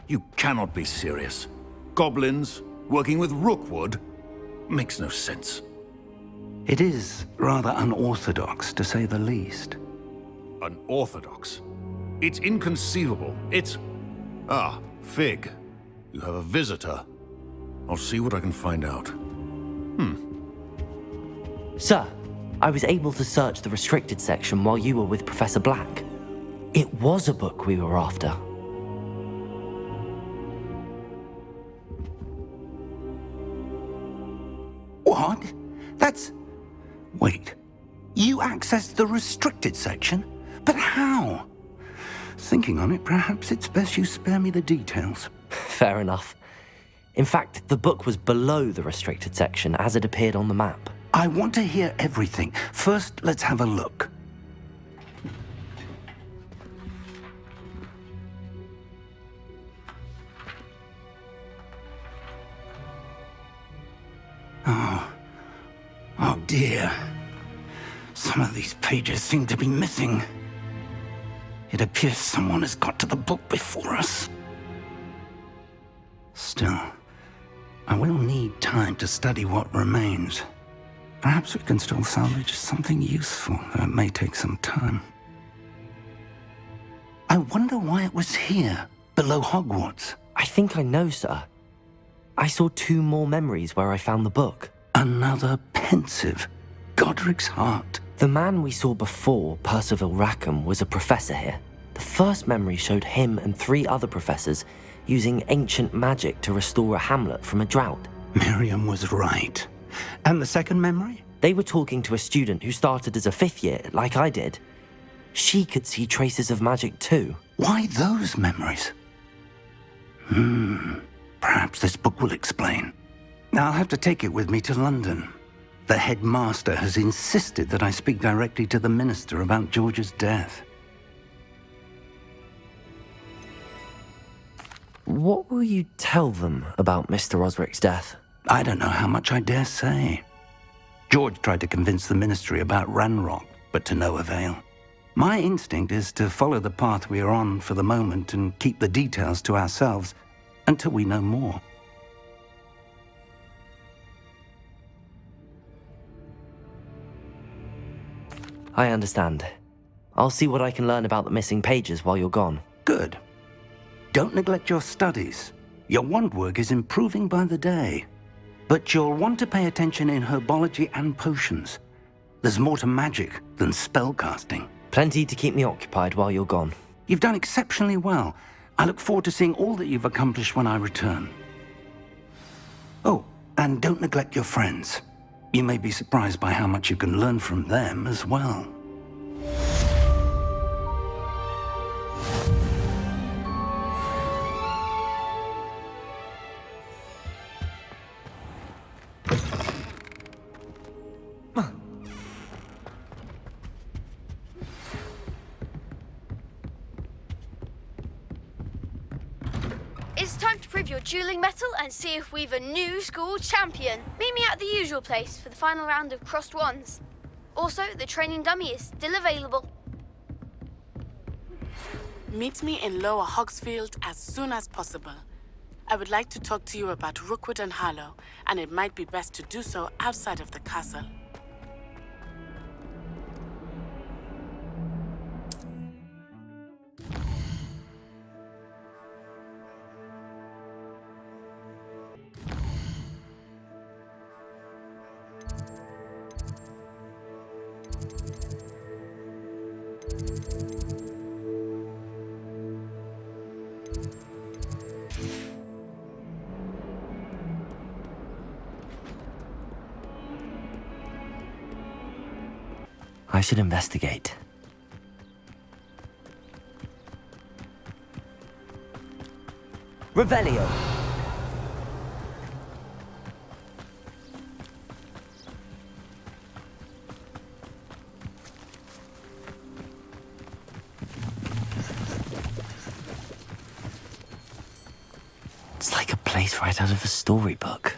You cannot be serious. Goblins working with Rookwood? Makes no sense. It is rather unorthodox, to say the least. Unorthodox? It's inconceivable. It's... Ah, Fig. You have a visitor. I'll see what I can find out. Sir, I was able to search the restricted section while you were with Professor Black. It was a book we were after. What? That's... Wait. You accessed the restricted section? But how? Thinking on it, perhaps it's best you spare me the details. Fair enough. In fact, the book was below the restricted section as it appeared on the map. I want to hear everything. First, let's have a look. Oh dear. Some of these pages seem to be missing. It appears someone has got to the book before us. Still, I will need time to study what remains. Perhaps we can still salvage something useful, though it may take some time. I wonder why it was here, below Hogwarts. I think I know, sir. I saw 2 more memories where I found the book. Another pensive. Godric's heart. The man we saw before, Percival Rackham, was a professor here. The first memory showed him and 3 other professors using ancient magic to restore a hamlet from a drought. Miriam was right. And the second memory? They were talking to a student who started as a 5th year, like I did. She could see traces of magic too. Why those memories? Perhaps this book will explain. I'll have to take it with me to London. The headmaster has insisted that I speak directly to the minister about George's death. What will you tell them about Mr. Osric's death? I don't know how much I dare say. George tried to convince the ministry about Ranrock, but to no avail. My instinct is to follow the path we are on for the moment and keep the details to ourselves until we know more. I understand. I'll see what I can learn about the missing pages while you're gone. Good. Don't neglect your studies. Your wand work is improving by the day. But you'll want to pay attention in herbology and potions. There's more to magic than spellcasting. Plenty to keep me occupied while you're gone. You've done exceptionally well. I look forward to seeing all that you've accomplished when I return. Oh, and don't neglect your friends. You may be surprised by how much you can learn from them as well. It's time to prove your dueling mettle and see if we've a new school champion. Meet me at the usual place for the final round of crossed wands. Also, the training dummy is still available. Meet me in Lower Hogsfield as soon as possible. I would like to talk to you about Rookwood and Harlow, and it might be best to do so outside of the castle. I should investigate. Revelio! It's like a place right out of a storybook.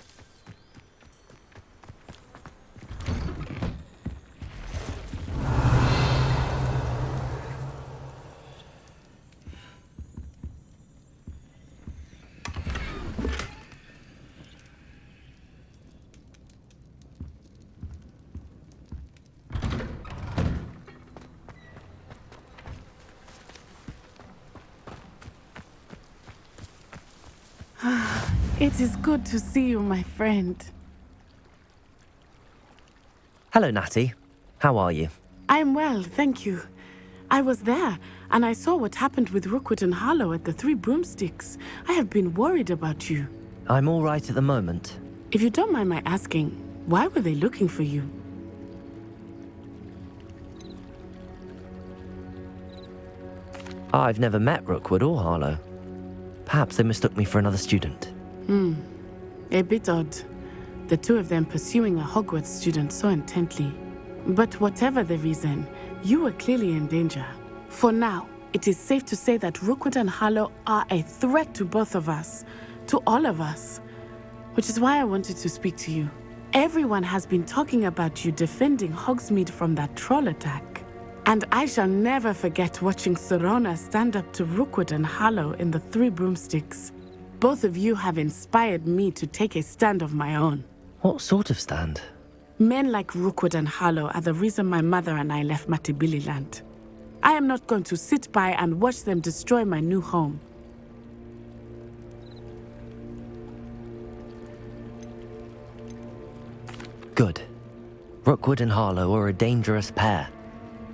It is good to see you, my friend. Hello, Natty. How are you? I'm well, thank you. I was there, and I saw what happened with Rookwood and Harlow at the Three Broomsticks. I have been worried about you. I'm all right at the moment. If you don't mind my asking, why were they looking for you? I've never met Rookwood or Harlow. Perhaps they mistook me for another student. A bit odd. The two of them pursuing a Hogwarts student so intently. But whatever the reason, you were clearly in danger. For now, it is safe to say that Rookwood and Harlow are a threat to both of us, to all of us. Which is why I wanted to speak to you. Everyone has been talking about you defending Hogsmeade from that troll attack. And I shall never forget watching Serona stand up to Rookwood and Harlow in the Three Broomsticks. Both of you have inspired me to take a stand of my own. What sort of stand? Men like Rookwood and Harlow are the reason my mother and I left Matibililand. I am not going to sit by and watch them destroy my new home. Good. Rookwood and Harlow are a dangerous pair.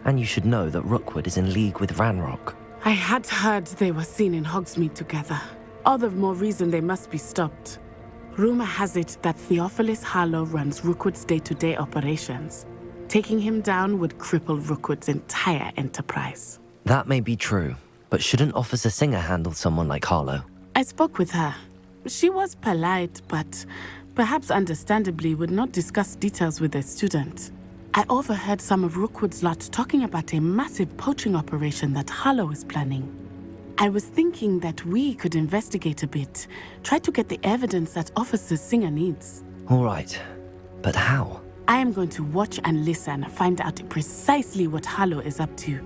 And you should know that Rookwood is in league with Ranrock. I had heard they were seen in Hogsmeade together. All the more reason they must be stopped. Rumor has it that Theophilus Harlow runs Rookwood's day-to-day operations. Taking him down would cripple Rookwood's entire enterprise. That may be true, but shouldn't Officer Singer handle someone like Harlow? I spoke with her. She was polite, but perhaps understandably would not discuss details with a student. I overheard some of Rookwood's lot talking about a massive poaching operation that Harlow is planning. I was thinking that we could investigate a bit, try to get the evidence that Officer Singer needs. All right, but how? I am going to watch and listen, find out precisely what Harlow is up to.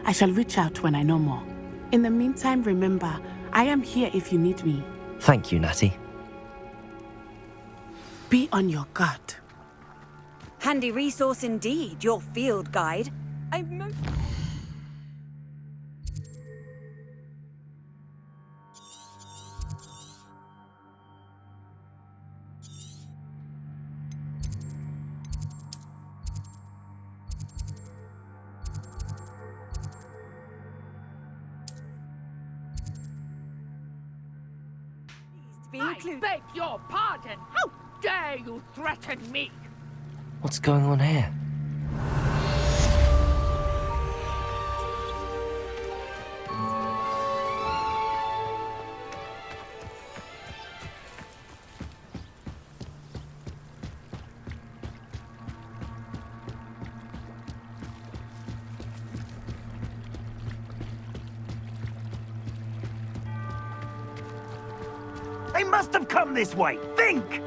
I shall reach out when I know more. In the meantime, remember, I am here if you need me. Thank you, Natty. Be on your guard. Handy resource indeed, your field guide. I beg your pardon. How dare you threaten me? What's going on here? They must have come this way. Think!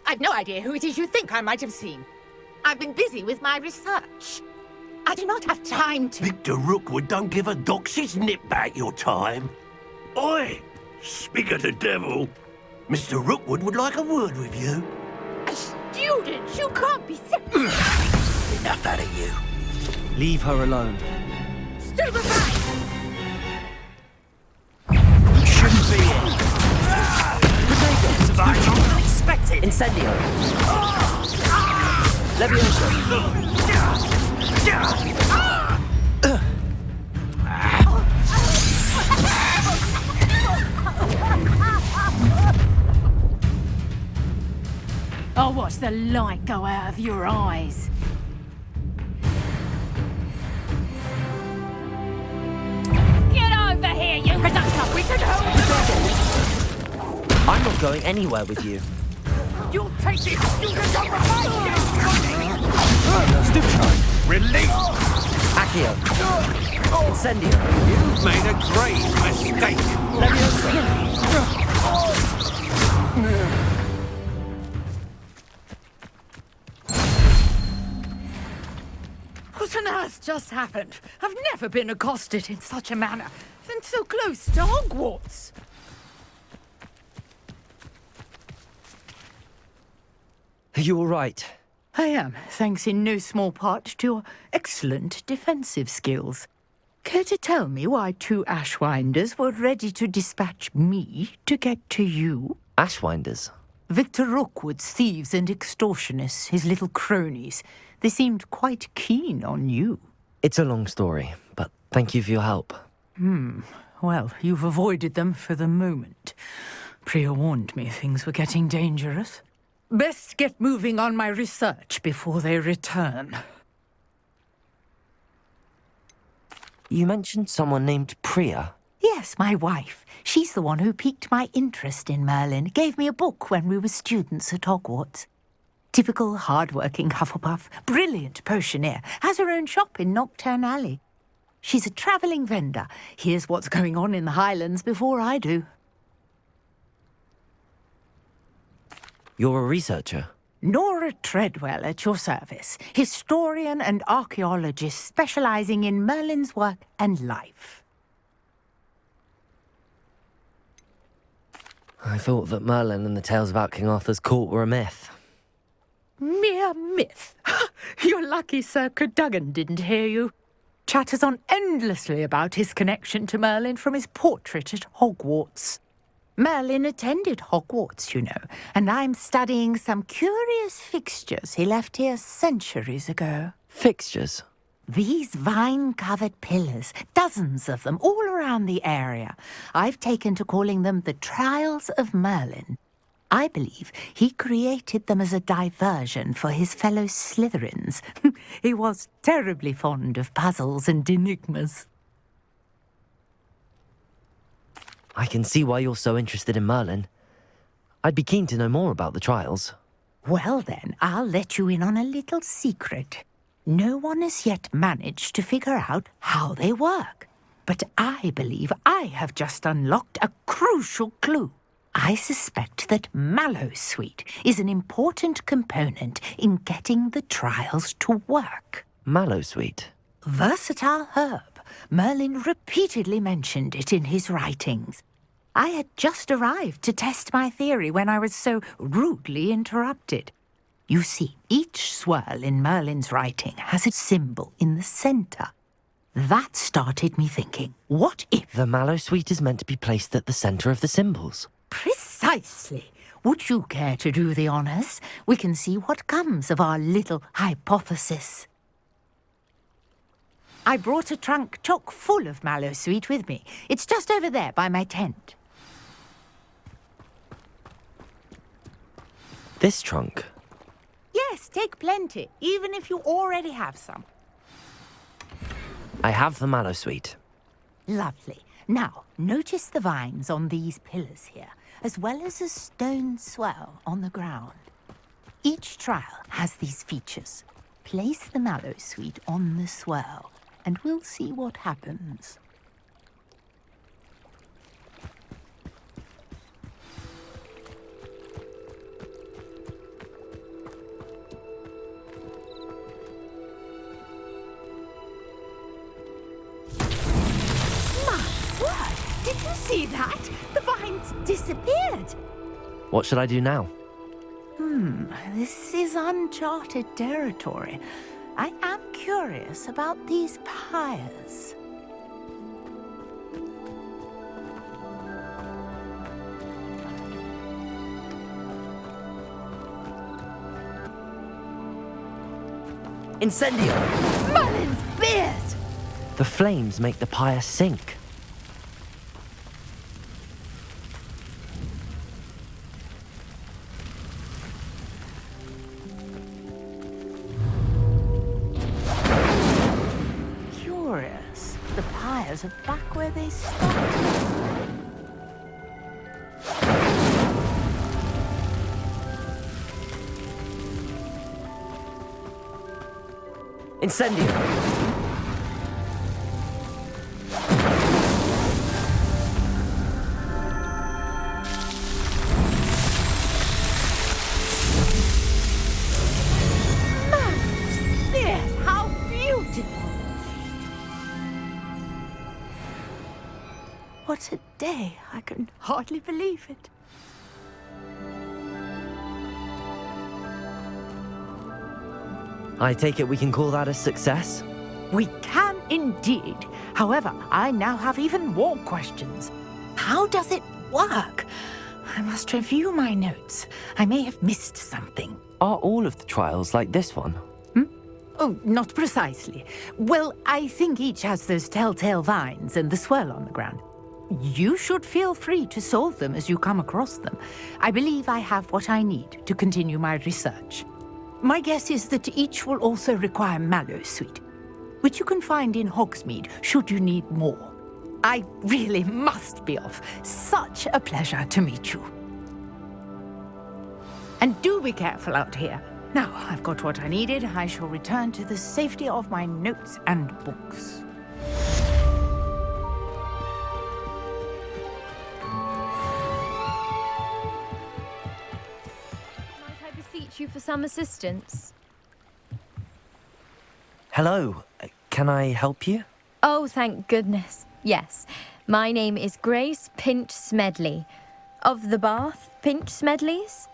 I've no idea who it is you think I might have seen. I've been busy with my research. I do not have time to... Victor Rookwood don't give a doxy's nip back your time. Oi! Speak of the devil. Mr. Rookwood would like a word with you. A student? You can't be serious. Enough out of you. Leave her alone. Stand aside! You shouldn't be here. Unexpected! Incendio! Leviosa! I'll watch the light go out of your eyes. Get over here, you presumption! We can hold the... I'm not going anywhere with you. You'll take this student on the fight! Stiff time. Release! Accio! Incendio! You've made a grave mistake. Leviosa! What on earth just happened? I've never been accosted in such a manner, and so close to Hogwarts. Are you all right? I am, thanks in no small part to your excellent defensive skills. Care to tell me why 2 Ashwinders were ready to dispatch me to get to you? Ashwinders? Victor Rookwood's thieves and extortionists, his little cronies. They seemed quite keen on you. It's a long story, but thank you for your help. Well, you've avoided them for the moment. Priya warned me things were getting dangerous. Best get moving on my research before they return. You mentioned someone named Priya. Yes, my wife. She's the one who piqued my interest in Merlin. Gave me a book when we were students at Hogwarts. Typical hard-working Hufflepuff, brilliant potioneer, has her own shop in Knockturn Alley. She's a travelling vendor. Hears what's going on in the Highlands before I do. You're a researcher? Nora Treadwell at your service, historian and archaeologist specialising in Merlin's work and life. I thought that Merlin and the tales about King Arthur's court were a myth. Mere myth. You're lucky Sir Cadogan didn't hear you. Chatters on endlessly about his connection to Merlin from his portrait at Hogwarts. Merlin attended Hogwarts, you know, and I'm studying some curious fixtures he left here centuries ago. Fixtures? These vine-covered pillars, dozens of them, all around the area. I've taken to calling them the Trials of Merlin. I believe he created them as a diversion for his fellow Slytherins. He was terribly fond of puzzles and enigmas. I can see why you're so interested in Merlin. I'd be keen to know more about the trials. Well then, I'll let you in on a little secret. No one has yet managed to figure out how they work. But I believe I have just unlocked a crucial clue. I suspect that Mallowsweet is an important component in getting the trials to work. Mallowsweet? Versatile herb. Merlin repeatedly mentioned it in his writings. I had just arrived to test my theory when I was so rudely interrupted. You see, each swirl in Merlin's writing has a symbol in the centre. That started me thinking, what if... The Mallowsweet is meant to be placed at the centre of the symbols. Precisely. Would you care to do the honours? We can see what comes of our little hypothesis. I brought a trunk chock full of Mallowsweet with me. It's just over there by my tent. This trunk? Yes, take plenty, even if you already have some. I have the Mallowsweet. Lovely. Now, notice the vines on these pillars here, as well as a stone swell on the ground. Each trial has these features. Place the Mallowsweet on the swell, and we'll see what happens. Did you see that? The vines disappeared. What should I do now? This is uncharted territory. I am curious about these pyres. Incendio! Merlin's beard! The flames make the pyre sink. Curious. The pyres are back where they started. Incendio! What a day. I can hardly believe it. I take it we can call that a success? We can indeed. However, I now have even more questions. How does it work? I must review my notes. I may have missed something. Are all of the trials like this one? Oh, not precisely. Well, I think each has those telltale vines and the swirl on the ground. You should feel free to solve them as you come across them. I believe I have what I need to continue my research. My guess is that each will also require mallowsweet, which you can find in Hogsmeade should you need more. I really must be off. Such a pleasure to meet you. And do be careful out here. Now I've got what I needed, I shall return to the safety of my notes and books. Might I beseech you for some assistance? Hello, can I help you? Oh, thank goodness. Yes, my name is Grace Pinch Smedley, of the Bath Pinch Smedleys.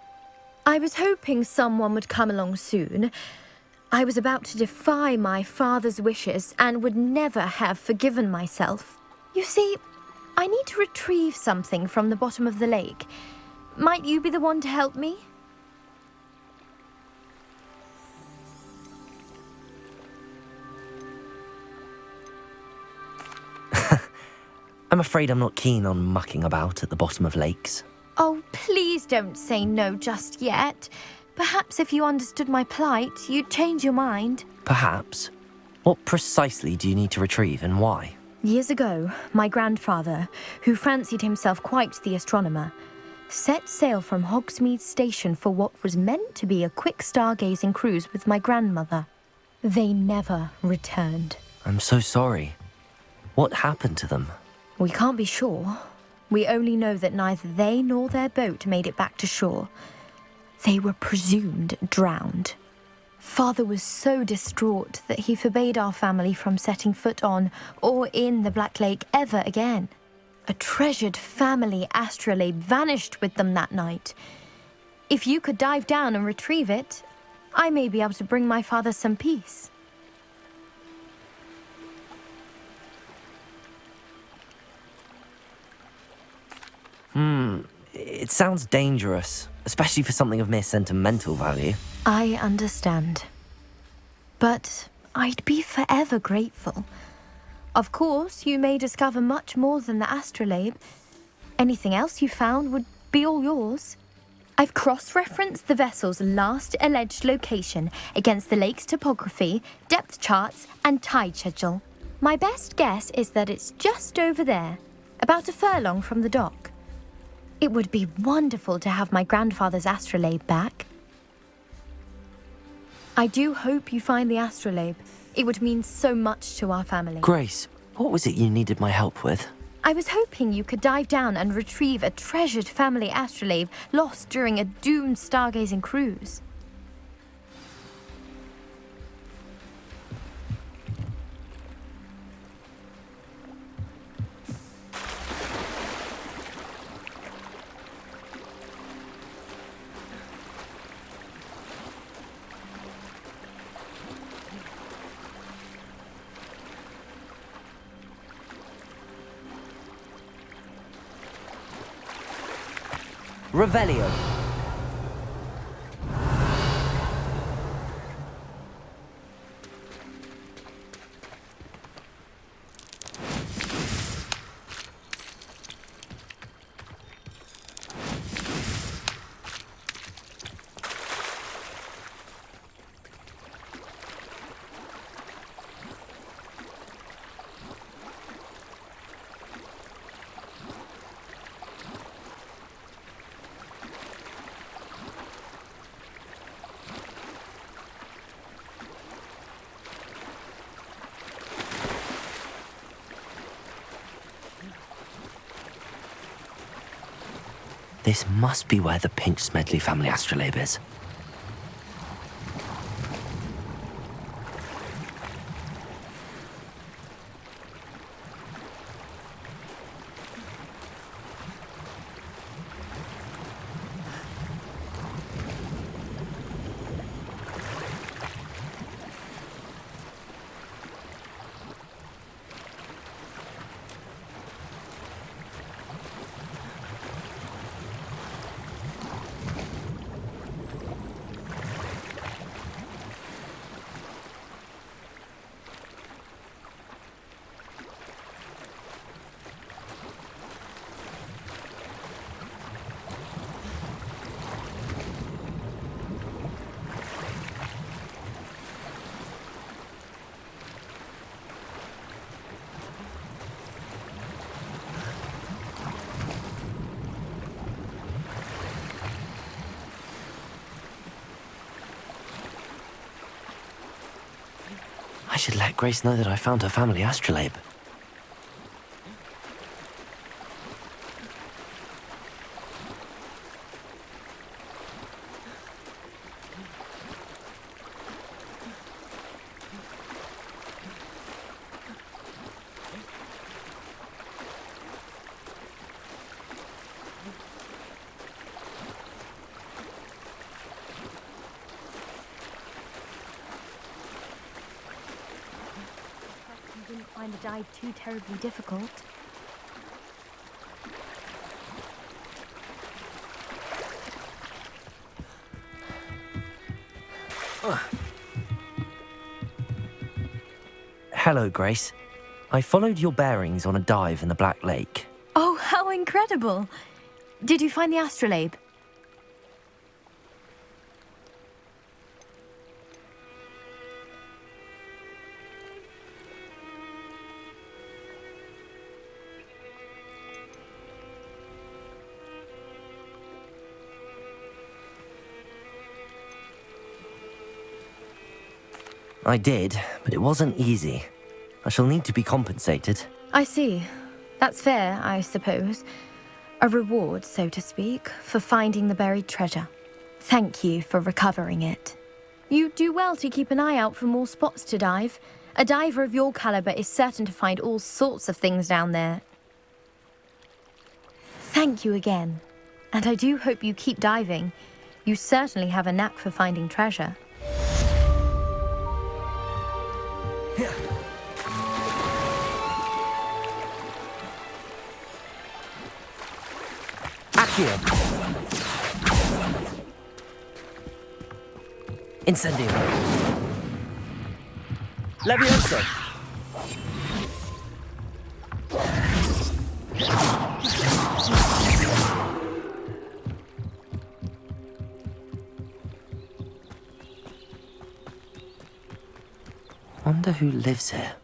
I was hoping someone would come along soon. I was about to defy my father's wishes and would never have forgiven myself. You see, I need to retrieve something from the bottom of the lake. Might you be the one to help me? I'm afraid I'm not keen on mucking about at the bottom of lakes. Oh, please don't say no just yet. Perhaps if you understood my plight, you'd change your mind. Perhaps. What precisely do you need to retrieve and why? Years ago, my grandfather, who fancied himself quite the astronomer, set sail from Hogsmeade Station for what was meant to be a quick stargazing cruise with my grandmother. They never returned. I'm so sorry. What happened to them? We can't be sure. We only know that neither they nor their boat made it back to shore. They were presumed drowned. Father was so distraught that he forbade our family from setting foot on or in the Black Lake ever again. A treasured family astrolabe vanished with them that night. If you could dive down and retrieve it, I may be able to bring my father some peace. It sounds dangerous, especially for something of mere sentimental value. I understand. But I'd be forever grateful. Of course, you may discover much more than the astrolabe. Anything else you found would be all yours. I've cross-referenced the vessel's last alleged location against the lake's topography, depth charts, and tide schedule. My best guess is that it's just over there, about a furlong from the dock. It would be wonderful to have my grandfather's astrolabe back. I do hope you find the astrolabe. It would mean so much to our family. Grace, what was it you needed my help with? I was hoping you could dive down and retrieve a treasured family astrolabe lost during a doomed stargazing cruise. Revelio. This must be where the Pinch Smedley family astrolabe is. I should let Grace know that I found her family astrolabe. I didn't find the dive too terribly difficult. Hello, Grace. I followed your bearings on a dive in the Black Lake. Oh, how incredible! Did you find the astrolabe? I did, but it wasn't easy. I shall need to be compensated. I see. That's fair, I suppose. A reward, so to speak, for finding the buried treasure. Thank you for recovering it. You do well to keep an eye out for more spots to dive. A diver of your caliber is certain to find all sorts of things down there. Thank you again. And I do hope you keep diving. You certainly have a knack for finding treasure. Accio! Incendio! Levioso! Wonder who lives here.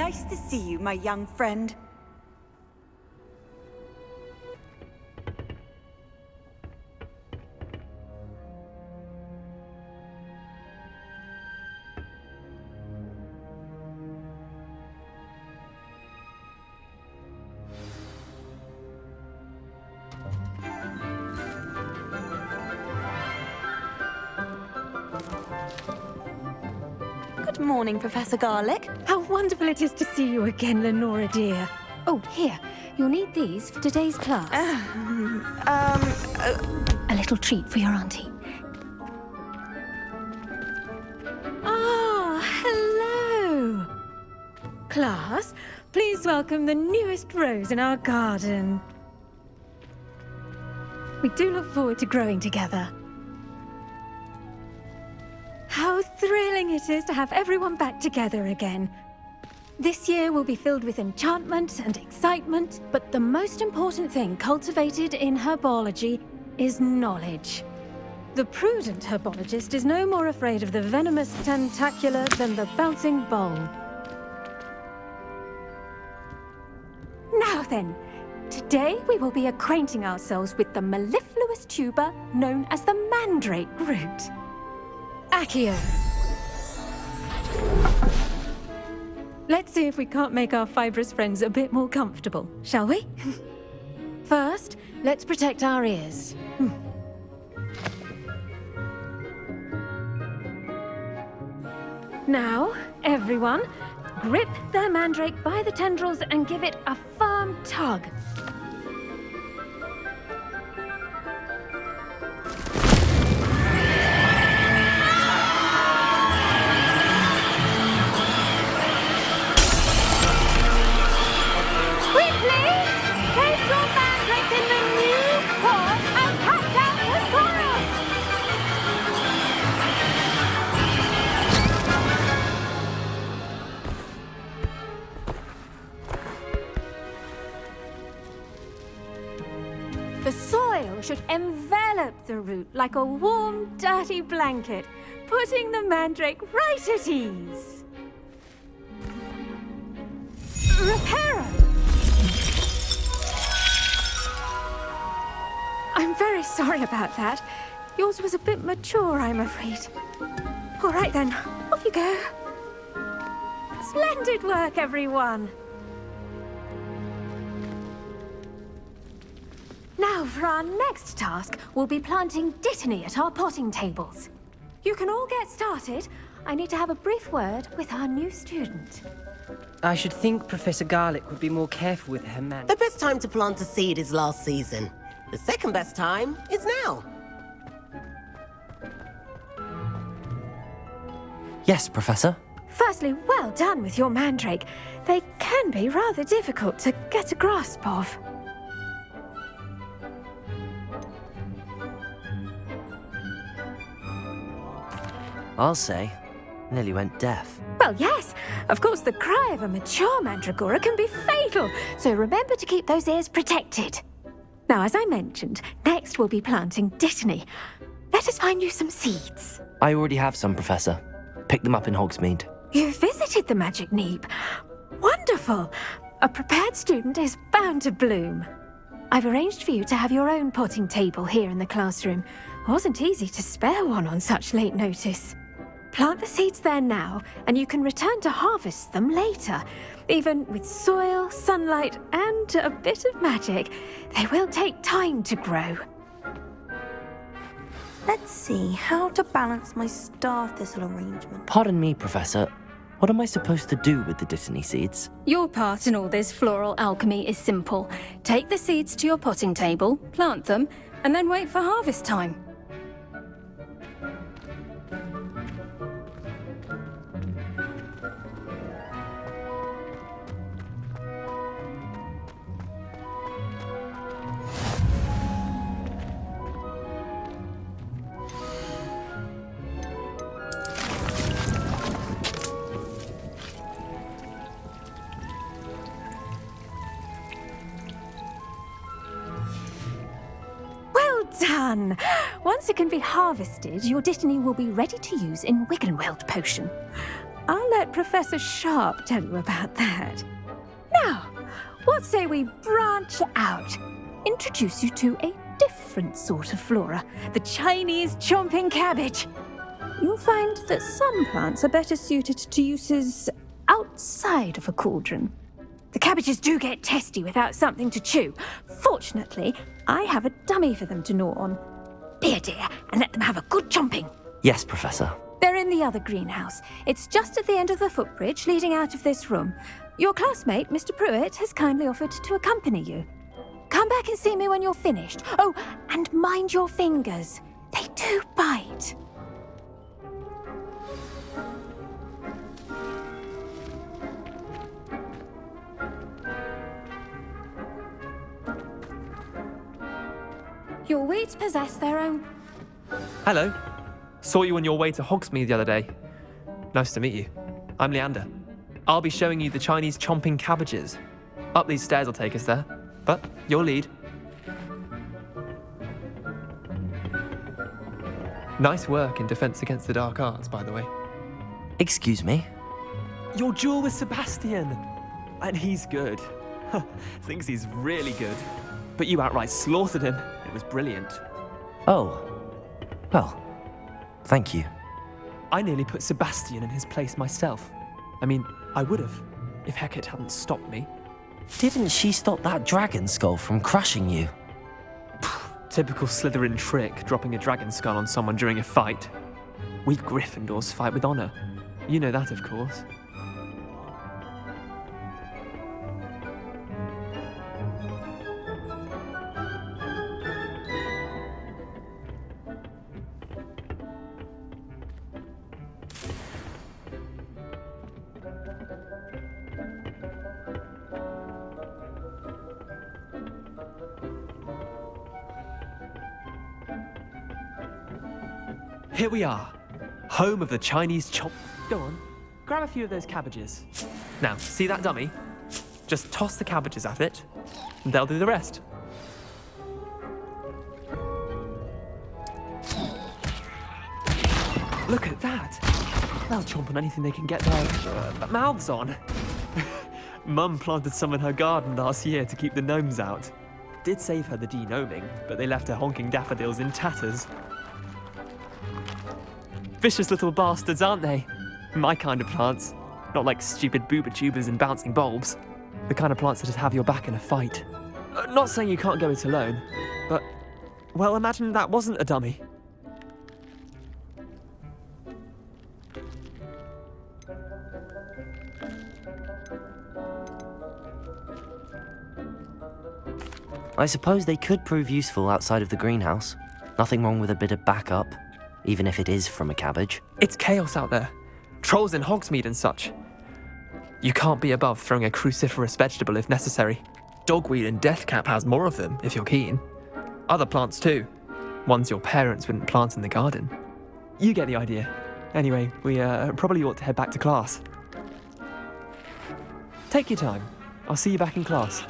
Nice to see you, my young friend. Good morning, Professor Garlick. How wonderful it is to see you again, Lenora dear. Oh, here. You'll need these for today's class. A little treat for your auntie. Ah, hello. Class, please welcome the newest rose in our garden. We do look forward to growing together. How thrilling it is to have everyone back together again. This year will be filled with enchantment and excitement, but the most important thing cultivated in herbology is knowledge. The prudent herbologist is no more afraid of the venomous tentacula than the bouncing bulb. Now then, today we will be acquainting ourselves with the mellifluous tuber known as the mandrake root. Accio. Let's see if we can't make our fibrous friends a bit more comfortable, shall we? First, let's protect our ears. Now, everyone, grip their mandrake by the tendrils and give it a firm tug. The soil should envelop the root like a warm, dirty blanket, putting the mandrake right at ease. Reparo! I'm very sorry about that. Yours was a bit mature, I'm afraid. All right then, off you go. Splendid work, everyone. Now, for our next task, we'll be planting dittany at our potting tables. You can all get started. I need to have a brief word with our new student. I should think Professor Garlick would be more careful with her man. The best time to plant a seed is last season. The second best time is now. Yes, Professor. Firstly, well done with your mandrake. They can be rather difficult to get a grasp of. I'll say, nearly went deaf. Well, yes. Of course, the cry of a mature mandragora can be fatal, so remember to keep those ears protected. Now, as I mentioned, next we'll be planting dittany. Let us find you some seeds. I already have some, Professor. Picked them up in Hogsmeade. You visited the Magic Neep. Wonderful. A prepared student is bound to bloom. I've arranged for you to have your own potting table here in the classroom. Wasn't easy to spare one on such late notice. Plant the seeds there now, and you can return to harvest them later. Even with soil, sunlight, and a bit of magic, they will take time to grow. Let's see how to balance my star thistle arrangement. Pardon me, Professor. What am I supposed to do with the dittany seeds? Your part in all this floral alchemy is simple. Take the seeds to your potting table, plant them, and then wait for harvest time. Done! Once it can be harvested, your dittany will be ready to use in Wiggenweld potion. I'll let Professor Sharp tell you about that. Now, what say we branch out? Introduce you to a different sort of flora, the Chinese chomping cabbage. You'll find that some plants are better suited to uses outside of a cauldron. The cabbages do get testy without something to chew. Fortunately, I have a dummy for them to gnaw on. Be a dear and let them have a good chomping. Yes, Professor. They're in the other greenhouse. It's just at the end of the footbridge leading out of this room. Your classmate, Mr. Pruitt, has kindly offered to accompany you. Come back and see me when you're finished. Oh, and mind your fingers. They do bite. Your weeds possess their own... Hello. Saw you on your way to Hogsmeade the other day. Nice to meet you. I'm Leander. I'll be showing you the Chinese chomping cabbages. Up these stairs will take us there, but your lead. Nice work in Defense Against the Dark Arts, by the way. Excuse me? Your duel with Sebastian! And he's good. Thinks he's really good. But you outright slaughtered him. It was brilliant. Oh. Well, thank you. I nearly put Sebastian in his place myself. I mean, I would have, if Hecate hadn't stopped me. Didn't she stop that dragon skull from crushing you? Typical Slytherin trick, dropping a dragon skull on someone during a fight. We Gryffindors fight with honor. You know that, of course. Here we are, home of the Chinese chop. Go on, grab a few of those cabbages. Now, see that dummy? Just toss the cabbages at it, and they'll do the rest. Look at that. They'll chomp on anything they can get their mouths on. Mum planted some in her garden last year to keep the gnomes out. Did save her the de-gnoming, but they left her honking daffodils in tatters. Vicious little bastards, aren't they? My kind of plants. Not like stupid booba tubers and bouncing bulbs. The kind of plants that just have your back in a fight. Not saying you can't go it alone, but, well, imagine that wasn't a dummy. I suppose they could prove useful outside of the greenhouse. Nothing wrong with a bit of backup. Even if it is from a cabbage. It's chaos out there. Trolls in Hogsmeade and such. You can't be above throwing a cruciferous vegetable if necessary. Dogweed and deathcap has more of them, if you're keen. Other plants too. Ones your parents wouldn't plant in the garden. You get the idea. Anyway, we probably ought to head back to class. Take your time. I'll see you back in class.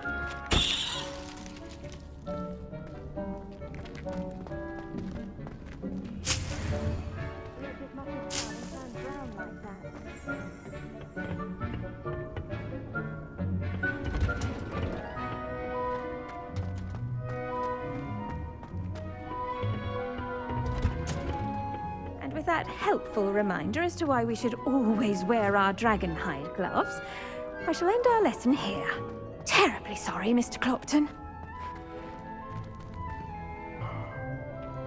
That helpful reminder as to why we should always wear our dragon hide gloves, I shall end our lesson here. Terribly sorry, Mr. Clopton.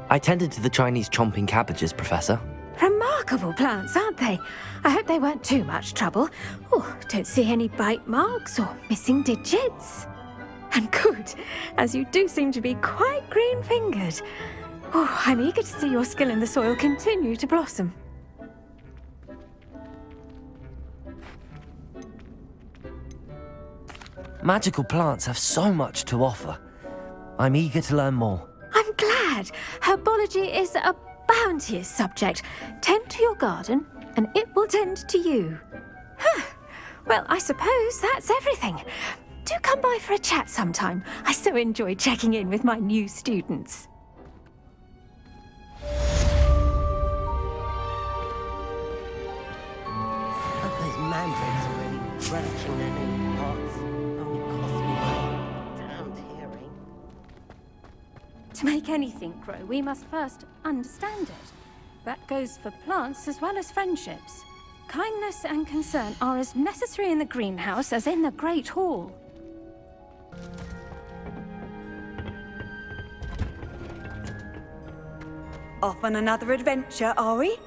I tended to the Chinese chomping cabbages, Professor. Remarkable plants, aren't they? I hope they weren't too much trouble. Oh, don't see any bite marks or missing digits. And good, as you do seem to be quite green-fingered. Oh, I'm eager to see your skill in the soil continue to blossom. Magical plants have so much to offer. I'm eager to learn more. I'm glad. Herbology is a bounteous subject. Tend to your garden, and it will tend to you. Well, I suppose that's everything. Do come by for a chat sometime. I so enjoy checking in with my new students. To make anything grow, we must first understand it. That goes for plants as well as friendships. Kindness and concern are as necessary in the greenhouse as in the Great Hall. Off on another adventure, are we?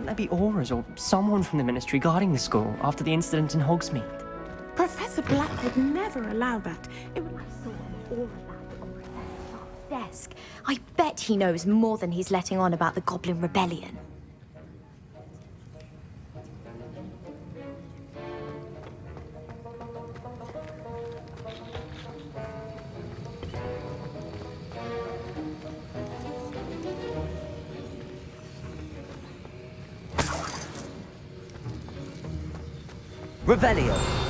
There be auras or someone from the Ministry guarding the school after the incident in Hogsmeade. Professor Black would never allow that. It would... I saw an aura lamp on Professor Stark's desk. I bet he knows more than he's letting on about the Goblin Rebellion. Revelio.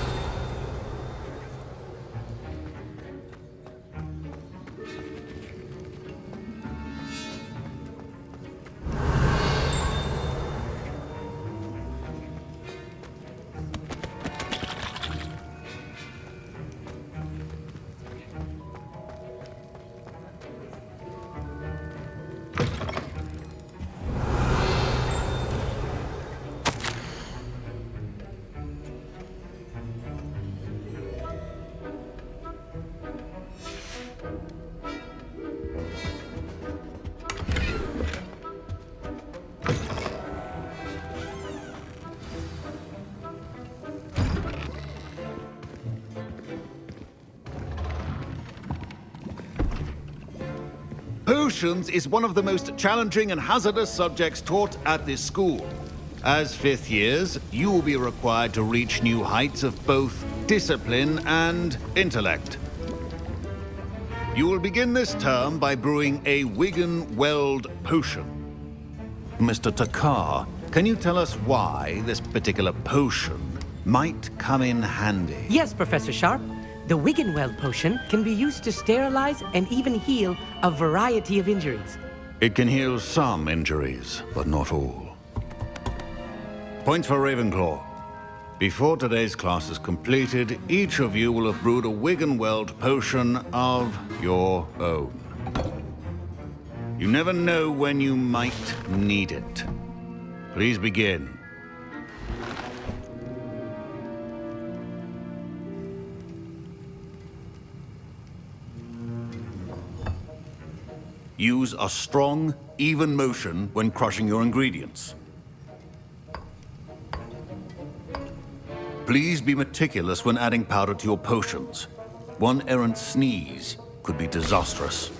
Potions is one of the most challenging and hazardous subjects taught at this school. As fifth years, you will be required to reach new heights of both discipline and intellect. You will begin this term by brewing a Wigan-Weld potion. Mr. Takar, can you tell us why this particular potion might come in handy? Yes, Professor Sharp. The Wiggenweld potion can be used to sterilize and even heal a variety of injuries. It can heal some injuries, but not all. Points for Ravenclaw. Before today's class is completed, each of you will have brewed a Wiggenweld potion of your own. You never know when you might need it. Please begin. Use a strong, even motion when crushing your ingredients. Please be meticulous when adding powder to your potions. One errant sneeze could be disastrous.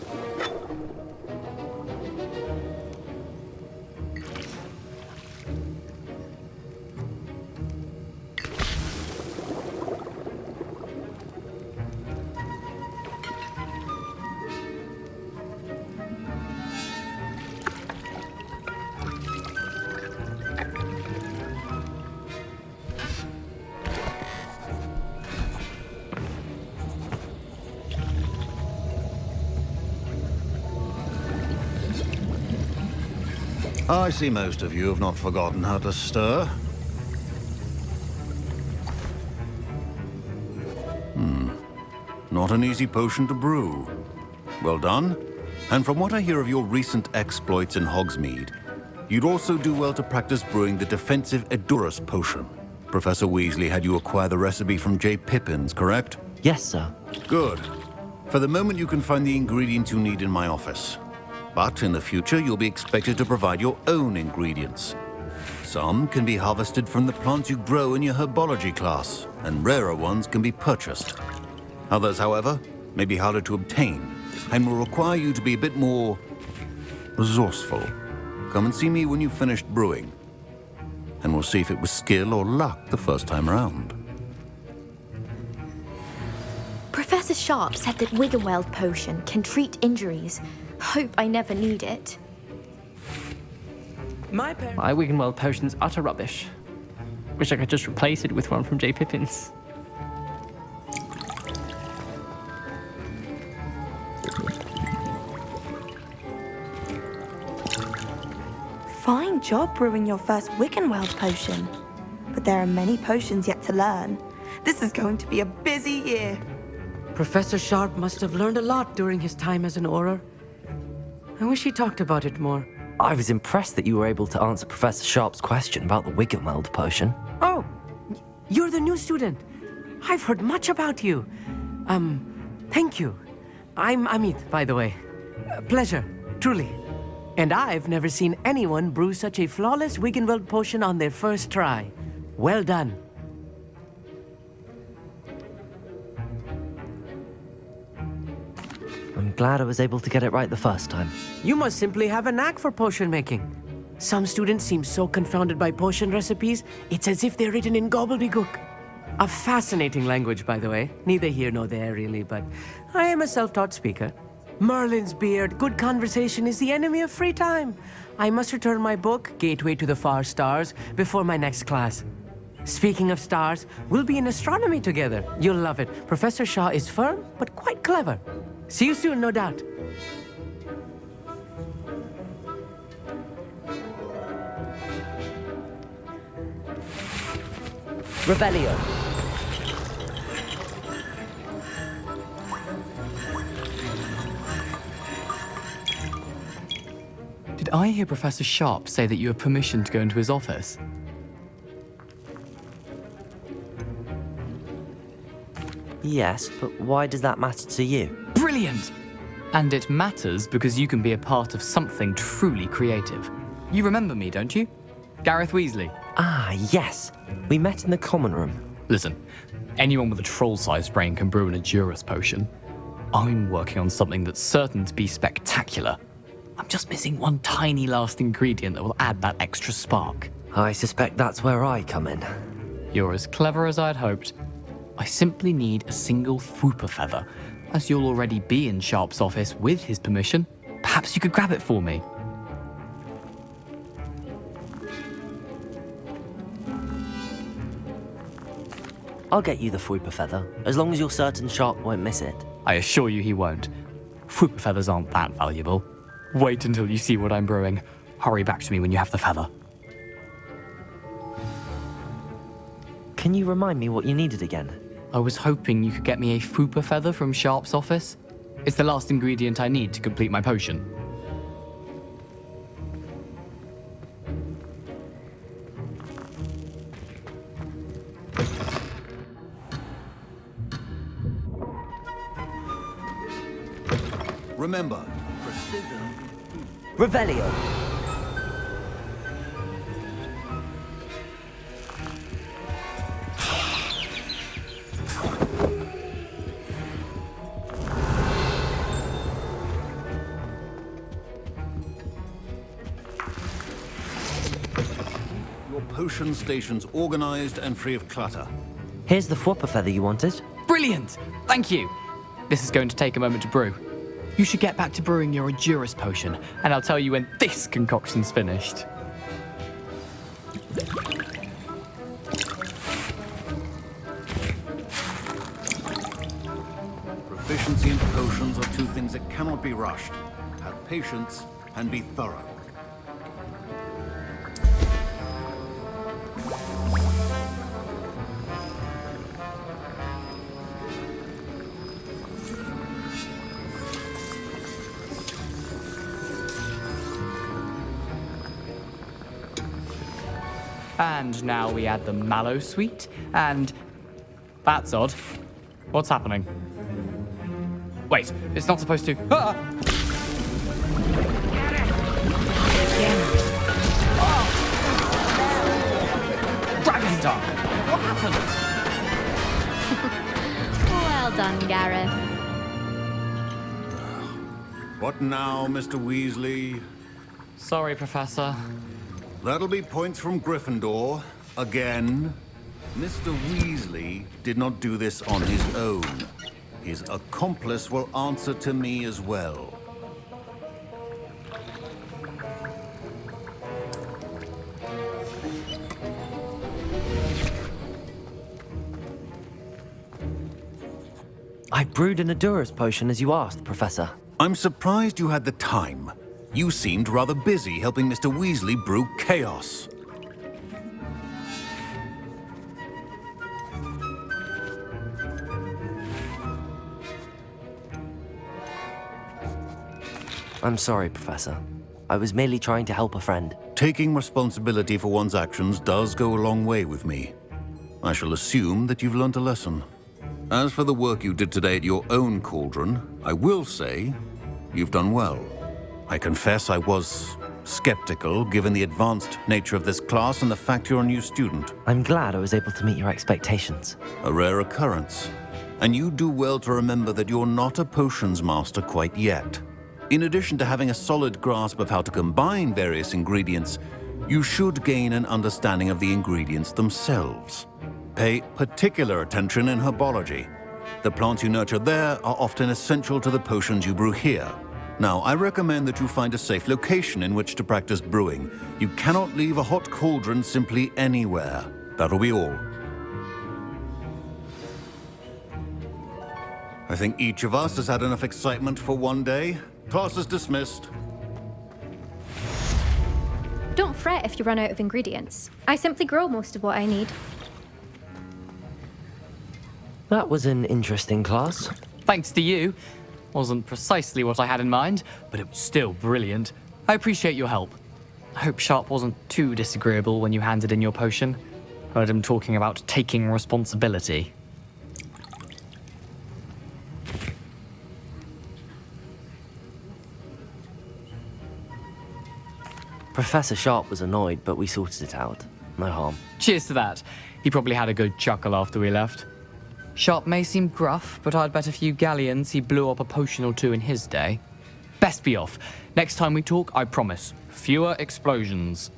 I see most of you have not forgotten how to stir. Not an easy potion to brew. Well done. And from what I hear of your recent exploits in Hogsmeade, you'd also do well to practice brewing the defensive Edurus potion. Professor Weasley had you acquire the recipe from J. Pippins, correct? Yes, sir. Good. For the moment, you can find the ingredients you need in my office. But in the future, you'll be expected to provide your own ingredients. Some can be harvested from the plants you grow in your herbology class, and rarer ones can be purchased. Others, however, may be harder to obtain and will require you to be a bit more resourceful. Come and see me when you've finished brewing, and we'll see if it was skill or luck the first time around. Professor Sharp said that Wiggenweld potion can treat injuries. Hope I never need it. My Wiggenweld potion's utter rubbish. Wish I could just replace it with one from J. Pippin's. Fine job brewing your first Wiggenweld potion. But there are many potions yet to learn. This is going to be a busy year. Professor Sharp must have learned a lot during his time as an Auror. I wish he talked about it more. I was impressed that you were able to answer Professor Sharp's question about the Wiggenweld potion. Oh, you're the new student. I've heard much about you. Thank you. I'm Amit, by the way. Pleasure, truly. And I've never seen anyone brew such a flawless Wiggenweld potion on their first try. Well done. I'm glad I was able to get it right the first time. You must simply have a knack for potion making. Some students seem so confounded by potion recipes, it's as if they're written in gobbledygook. A fascinating language, by the way. Neither here nor there, really, but I am a self-taught speaker. Merlin's beard, good conversation is the enemy of free time. I must return my book, Gateway to the Far Stars, before my next class. Speaking of stars, we'll be in astronomy together. You'll love it. Professor Shaw is firm, but quite clever. See you soon, no doubt. Revelio. Did I hear Professor Sharp say that you have permission to go into his office? Yes, but why does that matter to you? Brilliant! And it matters because you can be a part of something truly creative. You remember me, don't you? Gareth Weasley. Ah, yes. We met in the common room. Listen, anyone with a troll-sized brain can brew an Adurus potion. I'm working on something that's certain to be spectacular. I'm just missing one tiny last ingredient that will add that extra spark. I suspect that's where I come in. You're as clever as I'd hoped. I simply need a single Fwooper feather. As you'll already be in Sharp's office with his permission, perhaps you could grab it for me. I'll get you the Fwooper feather, as long as you're certain Sharp won't miss it. I assure you he won't. Fwooper feathers aren't that valuable. Wait until you see what I'm brewing. Hurry back to me when you have the feather. Can you remind me what you needed again? I was hoping you could get me a Fwooper feather from Sharp's office. It's the last ingredient I need to complete my potion. Remember, precision. Revelio. Your potion station's organized and free of clutter. Here's the Fwooper feather you wanted. Brilliant! Thank you! This is going to take a moment to brew. You should get back to brewing your Adurus potion, and I'll tell you when this concoction's finished. Proficiency in potions are two things that cannot be rushed. Have patience and be thorough. And now we add the mallow sweet, and... That's odd. What's happening? Wait, it's not supposed to... Ah! Dragon's tongue! What happened? Well done, Gareth. What now, Mr. Weasley? Sorry, Professor. That'll be points from Gryffindor. Again. Mr. Weasley did not do this on his own. His accomplice will answer to me as well. I brewed an Adurus potion as you asked, Professor. I'm surprised you had the time. You seemed rather busy helping Mr. Weasley brew chaos. I'm sorry, Professor. I was merely trying to help a friend. Taking responsibility for one's actions does go a long way with me. I shall assume that you've learnt a lesson. As for the work you did today at your own cauldron, I will say you've done well. I confess I was skeptical given the advanced nature of this class and the fact you're a new student. I'm glad I was able to meet your expectations. A rare occurrence. And you do well to remember that you're not a potions master quite yet. In addition to having a solid grasp of how to combine various ingredients, you should gain an understanding of the ingredients themselves. Pay particular attention in herbology. The plants you nurture there are often essential to the potions you brew here. Now, I recommend that you find a safe location in which to practice brewing. You cannot leave a hot cauldron simply anywhere. That'll be all. I think each of us has had enough excitement for one day. Class is dismissed. Don't fret if you run out of ingredients. I simply grow most of what I need. That was an interesting class. Thanks to you. Wasn't precisely what I had in mind, but it was still brilliant. I appreciate your help. I hope Sharp wasn't too disagreeable when you handed in your potion. Heard him talking about taking responsibility. Professor Sharp was annoyed, but we sorted it out. No harm. Cheers to that. He probably had a good chuckle after we left. Sharp may seem gruff, but I'd bet a few galleons he blew up a potion or two in his day. Best be off. Next time we talk, I promise, fewer explosions.